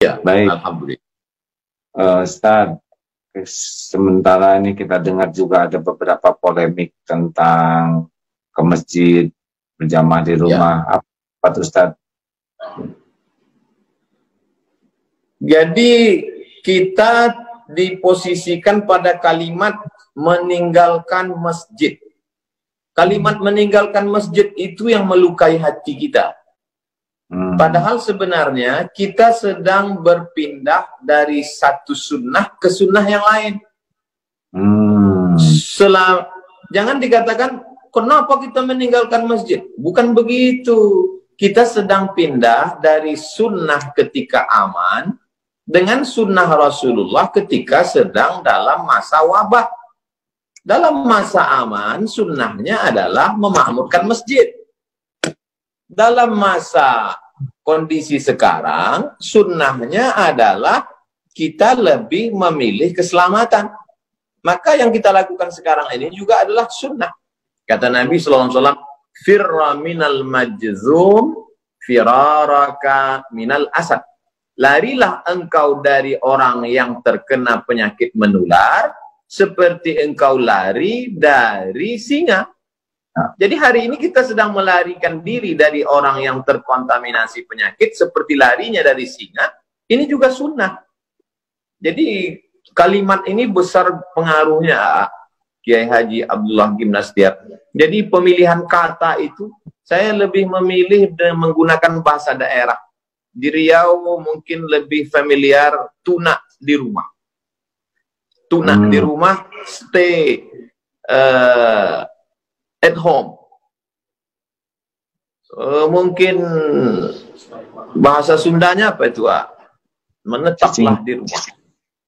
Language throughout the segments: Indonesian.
Ya, baik. Alhamdulillah. Ustaz, sementara ini kita dengar juga ada beberapa polemik tentang ke masjid, berjamaah di rumah. Apa Ustaz? Jadi kita diposisikan pada kalimat meninggalkan masjid. Kalimat meninggalkan masjid itu yang melukai hati kita. Padahal sebenarnya kita sedang berpindah dari satu sunnah ke sunnah yang lain. Jangan dikatakan, kenapa kita meninggalkan masjid? Bukan begitu. Kita sedang pindah dari sunnah ketika aman dengan sunnah Rasulullah ketika sedang dalam masa wabah. Dalam masa aman, sunnahnya adalah memakmurkan masjid. Dalam masa kondisi sekarang, sunnahnya adalah kita lebih memilih keselamatan. Maka yang kita lakukan sekarang ini juga adalah sunnah. Kata Nabi SAW, firra minal majzum, firaraka minal asad. Larilah engkau dari orang yang terkena penyakit menular, seperti engkau lari dari singa. Jadi hari ini kita sedang melarikan diri dari orang yang terkontaminasi penyakit seperti larinya dari singa. Ini juga sunnah. Jadi kalimat ini besar pengaruhnya, Kiai Haji Abdullah Gimnastiar. Jadi pemilihan kata itu saya lebih memilih menggunakan bahasa daerah. Di Riau mungkin lebih familiar tuna di rumah. Tuna di rumah, stay at home. Mungkin bahasa Sundanya apa itu? Menetaplah di rumah.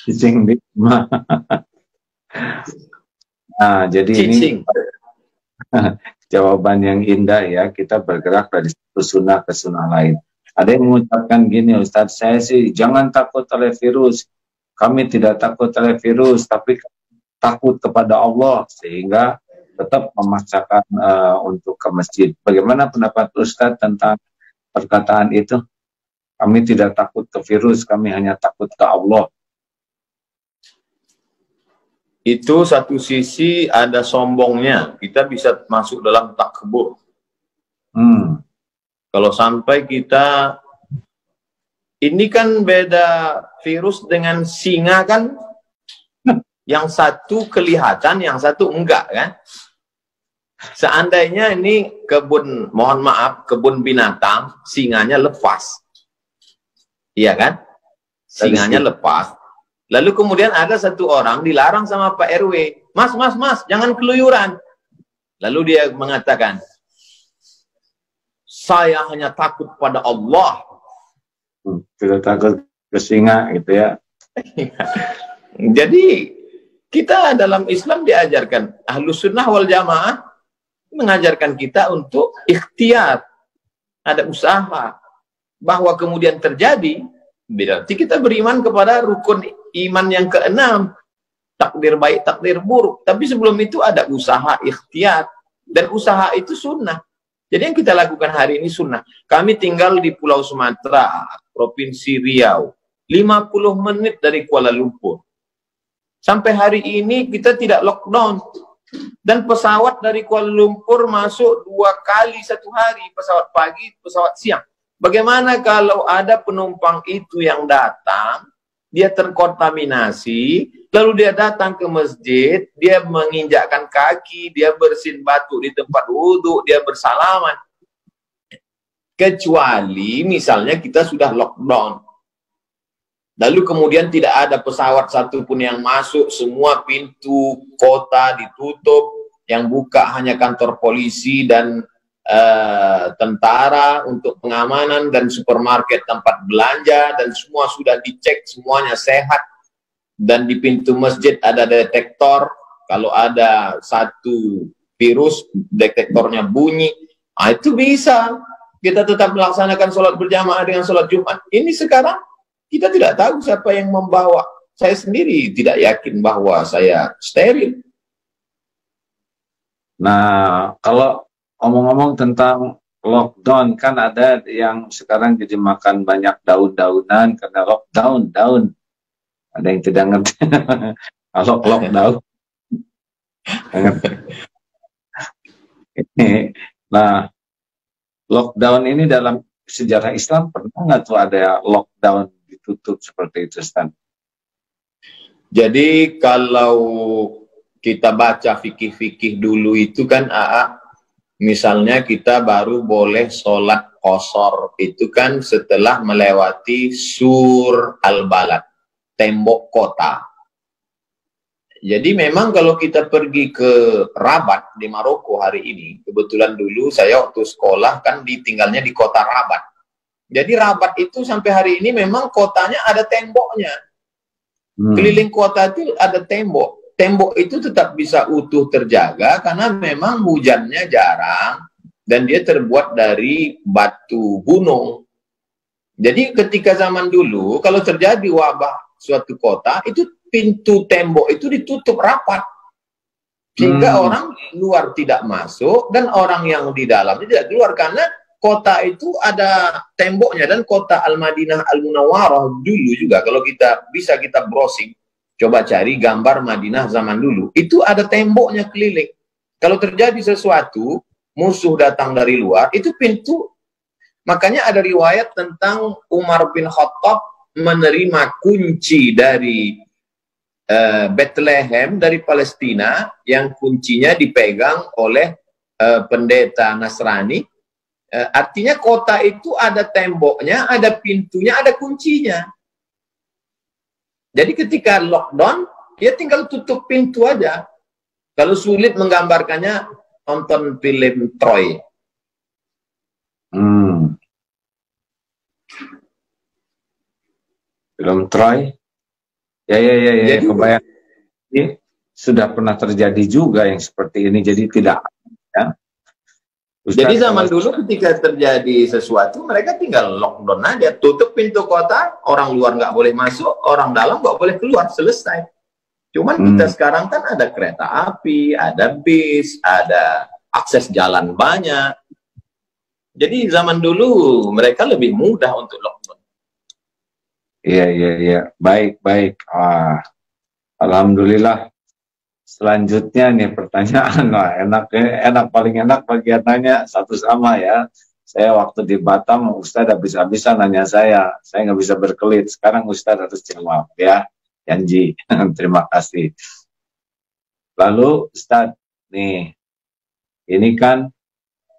Cicing di rumah. Nah, jadi cicing. Ini jawaban yang indah ya. Kita bergerak dari satu sunnah ke sunnah lain. Ada yang mengucapkan gini, Ustadz, saya sih jangan takut oleh virus. Kami tidak takut oleh virus, tapi takut kepada Allah, sehingga tetap memaksakan untuk ke masjid. Bagaimana pendapat Ustadz tentang perkataan itu? Kami tidak takut ke virus, kami hanya takut ke Allah. Itu satu sisi ada sombongnya. Kita bisa masuk dalam takbur. Kalau sampai kita, ini kan beda virus dengan singa kan, yang satu kelihatan, yang satu enggak kan. Seandainya ini kebun, mohon maaf, kebun binatang, singanya lepas. Iya kan? Singanya lepas. Lalu kemudian ada satu orang dilarang sama Pak RW, mas, jangan keluyuran. Lalu dia mengatakan, saya hanya takut pada Allah. Tidak takut ke singa gitu ya. Jadi kita dalam Islam diajarkan, Ahlus Sunnah wal Jamaah mengajarkan kita untuk ikhtiar, ada usaha. Bahwa kemudian terjadi, berarti kita beriman kepada rukun iman yang keenam, takdir baik, takdir buruk. Tapi sebelum itu ada usaha ikhtiar, dan usaha itu sunnah. Jadi yang kita lakukan hari ini sunnah. Kami tinggal di Pulau Sumatera, Provinsi Riau, 50 menit dari Kuala Lumpur. Sampai hari ini kita tidak lockdown. Dan pesawat dari Kuala Lumpur masuk 2 kali satu hari, pesawat pagi, pesawat siang. Bagaimana kalau ada penumpang itu yang datang, dia terkontaminasi, lalu dia datang ke masjid, dia menginjakkan kaki, dia bersin batu di tempat wudhu, dia bersalaman. Kecuali misalnya kita sudah lockdown. Lalu kemudian tidak ada pesawat satupun yang masuk, semua pintu kota ditutup, yang buka hanya kantor polisi dan tentara untuk pengamanan dan supermarket tempat belanja, dan semua sudah dicek, semuanya sehat. Dan di pintu masjid ada detektor, kalau ada satu virus, detektornya bunyi. Nah, itu bisa kita tetap melaksanakan sholat berjamaah dengan sholat Jumat. Ini sekarang kita tidak tahu siapa yang membawa. Saya sendiri tidak yakin bahwa saya steril. Nah, kalau ngomong-ngomong tentang lockdown kan ada yang sekarang jadi makan banyak daun-daunan karena lockdown, daun. Ada yang tidak ngerti. Kalau lockdown. Nah, lockdown ini dalam sejarah Islam pernah nggak tuh ada lockdown ditutup seperti itu, Ustaz? Jadi kalau kita baca fikih-fikih dulu itu kan, misalnya kita baru boleh sholat qasar itu kan setelah melewati sur al-balad, tembok kota. Jadi memang kalau kita pergi ke Rabat di Maroko hari ini, kebetulan dulu saya waktu sekolah kan ditinggalnya di kota Rabat. Jadi Rabat itu sampai hari ini memang kotanya ada temboknya. Keliling kota itu ada tembok. Tembok itu tetap bisa utuh terjaga karena memang hujannya jarang dan dia terbuat dari batu gunung. Jadi ketika zaman dulu kalau terjadi wabah suatu kota itu pintu tembok itu ditutup rapat sehingga orang luar tidak masuk dan orang yang di dalam tidak keluar karena kota itu ada temboknya. Dan kota Al-Madinah Al-Munawwarah dulu juga kalau kita bisa kita browsing, coba cari gambar Madinah zaman dulu, itu ada temboknya keliling. Kalau terjadi sesuatu, musuh datang dari luar, itu pintu. Makanya ada riwayat tentang Umar bin Khattab menerima kunci dari Bethlehem, dari Palestina, yang kuncinya dipegang oleh pendeta Nasrani. Artinya kota itu ada temboknya, ada pintunya, ada kuncinya. Jadi ketika lockdown, dia tinggal tutup pintu aja. Kalau sulit menggambarkannya, nonton film Troy. Film Troy? Ya, jadi, kebayang. Ini sudah pernah terjadi juga yang seperti ini, jadi tidak. Ya. Ustaz, jadi zaman dulu ketika terjadi sesuatu, mereka tinggal lockdown aja, tutup pintu kota, orang luar nggak boleh masuk, orang dalam nggak boleh keluar, selesai. Cuman kita sekarang kan ada kereta api, ada bis, ada akses jalan banyak. Jadi zaman dulu mereka lebih mudah untuk lockdown. Iya. Baik. Alhamdulillah. Selanjutnya nih pertanyaan, enak paling enak bagiannya satu sama ya. Saya waktu di Batam, Ustadz habis-habisan nanya saya nggak bisa berkelit. Sekarang Ustadz harus jawab ya, janji. Terima kasih. Lalu Ustadz nih, ini kan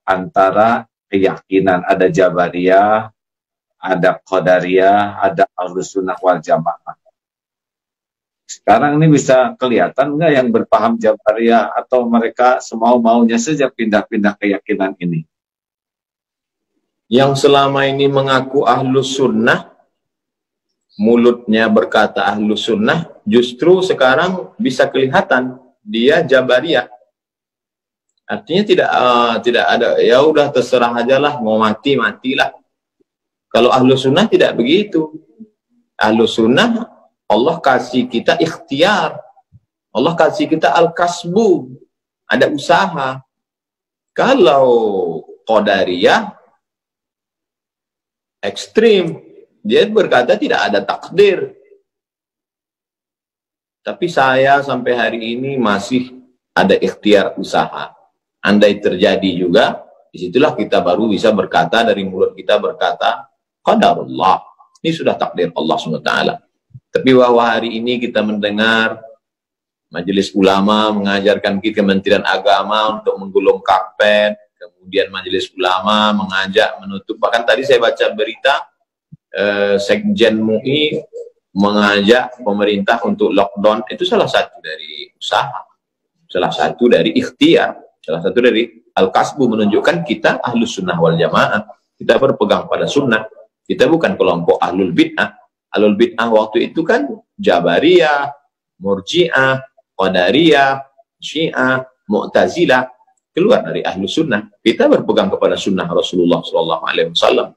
antara keyakinan ada Jabariyah, ada Qadariyah, ada Ahlus Sunnah wal Jamaah. Sekarang ini bisa kelihatan nggak yang berpaham Jabariyah atau mereka semau-maunya saja pindah-pindah keyakinan ini? Yang selama ini mengaku Ahlus Sunnah, mulutnya berkata Ahlus Sunnah, justru sekarang bisa kelihatan dia Jabariyah. Artinya tidak ada, ya udah terserah aja lah, mau mati matilah. Kalau Ahlus Sunnah tidak begitu. Ahlus Sunnah Allah kasih kita ikhtiar. Allah kasih kita al-kasbu. Ada usaha. Kalau Qadariyah ekstrim. Dia berkata tidak ada takdir. Tapi saya sampai hari ini masih ada ikhtiar usaha. Andai terjadi juga, disitulah kita baru bisa berkata, dari mulut kita berkata, qadarullah. Ini sudah takdir Allah SWT. Tapi bahwa hari ini kita mendengar Majelis Ulama mengajarkan kita, Kementerian Agama untuk menggulung karpet, kemudian Majelis Ulama mengajak menutup, bahkan tadi saya baca berita Sekjen MUI mengajak pemerintah untuk lockdown. Itu salah satu dari usaha, salah satu dari ikhtiar, salah satu dari al-kasbu, menunjukkan kita Ahlus Sunnah wal Jamaah. Kita berpegang pada sunnah, kita bukan kelompok Ahlul Bid'ah. Ahlul Bid'ah waktu itu kan Jabariyah, Murji'ah, Qadariyah, Syiah, Mu'tazilah, keluar dari Ahlus Sunnah. Kita berpegang kepada sunnah Rasulullah SAW.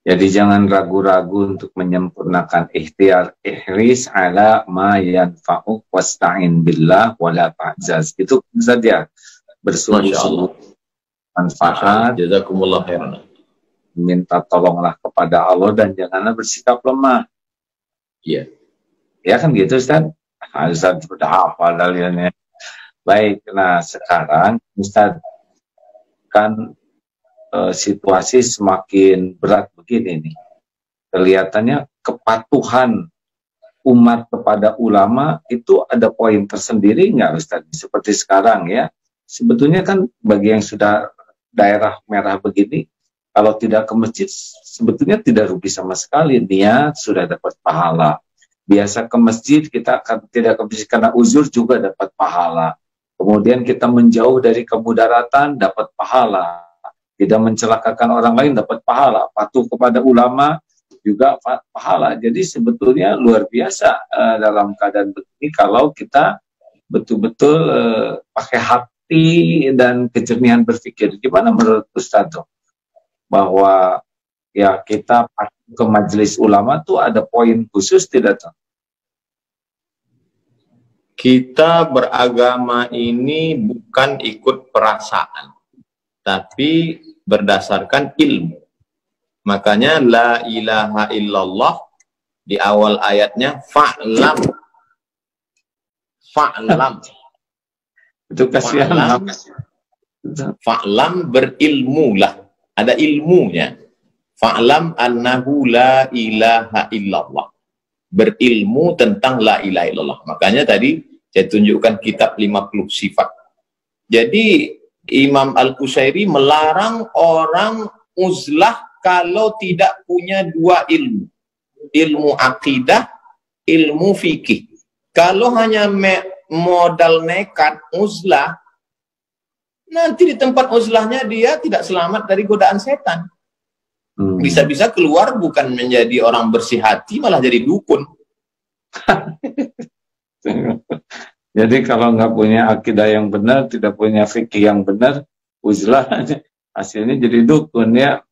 Jadi jangan ragu-ragu untuk menyempurnakan ikhtiar, ihris ala ma yanfa'uk wasta'in billah wala ta'jaz. Itu saja bersungguh-sungguh manfaat. Jazakumullah khairan. Minta tolonglah kepada Allah dan janganlah bersikap lemah. Iya. Ya kan gitu Ustaz? Ustaz sudah hafal dalilnya. Baik, nah sekarang Ustaz kan situasi semakin berat begini nih. Kelihatannya kepatuhan umat kepada ulama itu ada poin tersendiri nggak Ustaz? Seperti sekarang ya. Sebetulnya kan bagi yang sudah daerah merah begini, kalau tidak ke masjid, sebetulnya tidak rugi sama sekali. Niat sudah dapat pahala. Biasa ke masjid, kita tidak ke masjid karena uzur juga dapat pahala. Kemudian kita menjauh dari kemudaratan, dapat pahala. Tidak mencelakakan orang lain, dapat pahala. Patuh kepada ulama, juga pahala. Jadi sebetulnya luar biasa dalam keadaan begini kalau kita betul-betul pakai hati dan kejernihan berpikir. Gimana menurut Ustaz? Bahwa ya kita ke majelis ulama tuh ada poin khusus tidak tuh? Kita beragama ini bukan ikut perasaan, tapi berdasarkan ilmu. Makanya la ilaha illallah di awal ayatnya fa'lam. Fa'lam. Itu kasihan. Fa'lam berilmulah. Ada ilmunya. Fa'lam annahu la ilaha illallah. Berilmu tentang la ilaha illallah. Makanya tadi saya tunjukkan kitab 50 sifat. Jadi Imam Al-Qusairi melarang orang uzlah kalau tidak punya dua ilmu. Ilmu akidah, ilmu fikih. Kalau hanya modal nekat uzlah, nanti di tempat uzlahnya dia tidak selamat dari godaan setan. Bisa-bisa keluar bukan menjadi orang bersih hati, malah jadi dukun. Jadi kalau nggak punya akidah yang benar, tidak punya fikih yang benar, uzlah hasilnya jadi dukun ya.